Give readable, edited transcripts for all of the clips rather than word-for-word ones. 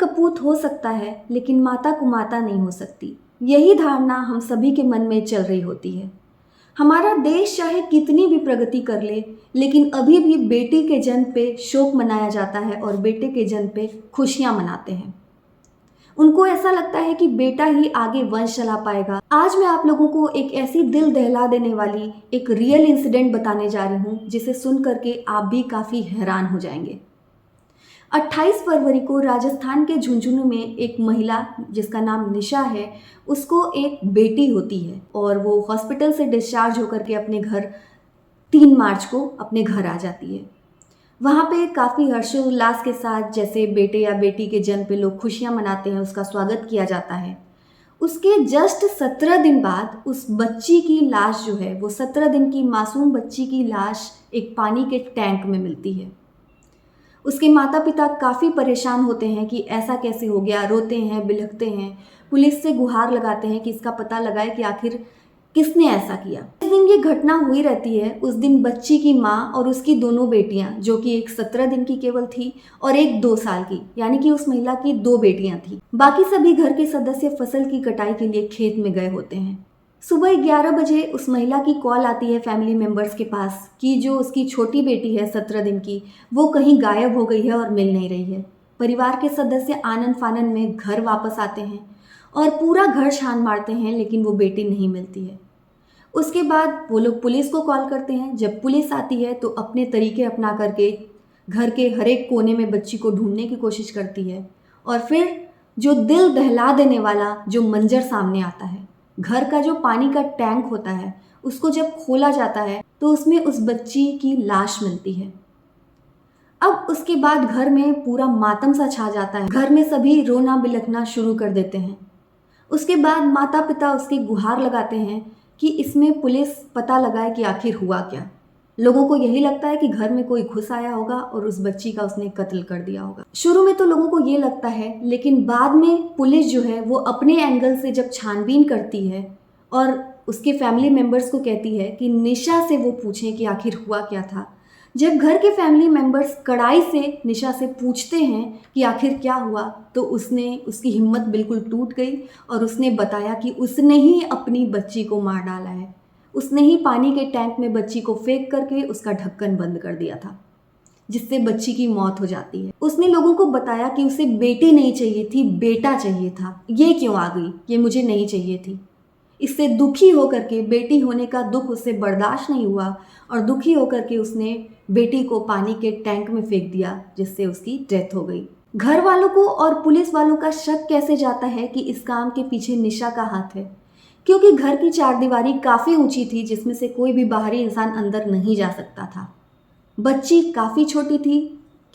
कपूत हो सकता है लेकिन माता कुमाता नहीं हो सकती। यही धारणा हम सभी के मन में चल रही होती है। हमारा देश चाहे कितनी भी प्रगति कर ले, लेकिन अभी भी बेटी के जन्म पे शोक मनाया जाता है और बेटे के जन्म पे खुशियां मनाते हैं। उनको ऐसा लगता है कि बेटा ही आगे वंश चला पाएगा। आज मैं आप लोगों को एक ऐसी दिल दहला देने वाली एक रियल इंसिडेंट बताने जा रही हूँ जिसे सुन करके आप भी काफ़ी हैरान हो जाएंगे। 28 फरवरी को राजस्थान के झुंझुनू में एक महिला जिसका नाम निशा है, उसको एक बेटी होती है और वो हॉस्पिटल से डिस्चार्ज होकर के अपने घर 3 मार्च को अपने घर आ जाती है। वहाँ पे काफ़ी हर्षोल्लास के साथ जैसे बेटे या बेटी के जन्म पे लोग खुशियाँ मनाते हैं, उसका स्वागत किया जाता है। उसके जस्ट 17 दिन बाद उस बच्ची की लाश जो है, वो 17 दिन की मासूम बच्ची की लाश एक पानी के टैंक में मिलती है। उसके माता पिता काफ़ी परेशान होते हैं कि ऐसा कैसे हो गया, रोते हैं, बिलखते हैं, पुलिस से गुहार लगाते हैं कि इसका पता लगाए कि आखिर किसने ऐसा किया। जिस दिन ये घटना हुई रहती है उस दिन बच्ची की माँ और उसकी दोनों बेटियां, जो कि एक 17 दिन की केवल थी और एक 2 साल की, यानी कि उस महिला की 2 बेटियां थी। बाकी सभी घर के सदस्य फसल की कटाई के लिए खेत में गए होते हैं। सुबह 11 बजे उस महिला की कॉल आती है फैमिली मेंबर्स के पास कि जो उसकी छोटी बेटी है 17 दिन की, वो कहीं गायब हो गई है और मिल नहीं रही है। परिवार के सदस्य आनन फानन में घर वापस आते हैं और पूरा घर छान मारते हैं, लेकिन वो बेटी नहीं मिलती है। उसके बाद वो लोग पुलिस को कॉल करते हैं। जब पुलिस आती है तो अपने तरीके अपना करके घर के हर एक कोने में बच्ची को ढूंढने की कोशिश करती है और फिर जो दिल दहला देने वाला जो मंजर सामने आता है, घर का जो पानी का टैंक होता है उसको जब खोला जाता है तो उसमें उस बच्ची की लाश मिलती है। अब उसके बाद घर में पूरा मातम सा छा जाता है। घर में सभी रोना बिलखना शुरू कर देते हैं। उसके बाद माता पिता उसकी गुहार लगाते हैं कि इसमें पुलिस पता लगाए कि आखिर हुआ क्या। लोगों को यही लगता है कि घर में कोई घुस आया होगा और उस बच्ची का उसने कत्ल कर दिया होगा। शुरू में तो लोगों को ये लगता है, लेकिन बाद में पुलिस जो है वो अपने एंगल से जब छानबीन करती है और उसके फैमिली मेंबर्स को कहती है कि निशा से वो पूछें कि आखिर हुआ क्या था। जब घर के फैमिली मेंबर्स कड़ाई से निशा से पूछते हैं कि आखिर क्या हुआ, तो उसकी हिम्मत बिल्कुल टूट गई और उसने बताया कि उसने ही अपनी बच्ची को मार डाला है। उसने ही पानी के टैंक में बच्ची को फेंक करके उसका ढक्कन बंद कर दिया था, जिससे बच्ची की मौत हो जाती है। उसने लोगों को बताया कि उसे बेटी नहीं चाहिए थी, बेटा चाहिए था। ये क्यों आ गई, ये मुझे नहीं चाहिए थी। इससे दुखी होकर के, बेटी होने का दुख उससे बर्दाश्त नहीं हुआ और दुखी होकर के उसने बेटी को पानी के टैंक में फेंक दिया, जिससे उसकी डेथ हो गई। घर वालों को और पुलिस वालों का शक कैसे जाता है कि इस काम के पीछे निशा का हाथ है, क्योंकि घर की चारदीवारी काफ़ी ऊंची थी जिसमें से कोई भी बाहरी इंसान अंदर नहीं जा सकता था। बच्ची काफ़ी छोटी थी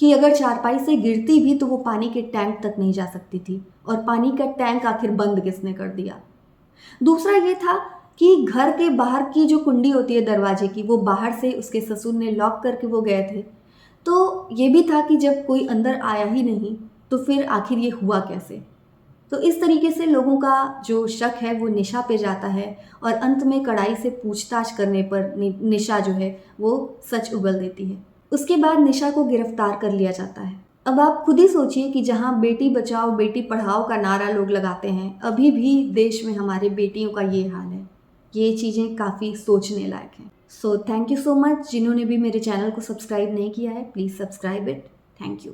कि अगर चारपाई से गिरती भी तो वो पानी के टैंक तक नहीं जा सकती थी, और पानी का टैंक आखिर बंद किसने कर दिया। दूसरा ये था कि घर के बाहर की जो कुंडी होती है दरवाजे की, वो बाहर से उसके ससुर ने लॉक करके वो गए थे। तो ये भी था कि जब कोई अंदर आया ही नहीं तो फिर आखिर ये हुआ कैसे। तो इस तरीके से लोगों का जो शक है वो निशा पे जाता है और अंत में कड़ाई से पूछताछ करने पर निशा जो है वो सच उगल देती है। उसके बाद निशा को गिरफ्तार कर लिया जाता है। अब आप खुद ही सोचिए कि जहाँ बेटी बचाओ बेटी पढ़ाओ का नारा लोग लगाते हैं, अभी भी देश में हमारे बेटियों का ये हाल है। ये चीज़ें काफ़ी सोचने लायक हैं। So thank you so much. जिन्होंने भी मेरे चैनल को सब्सक्राइब नहीं किया है, please subscribe it. Thank you.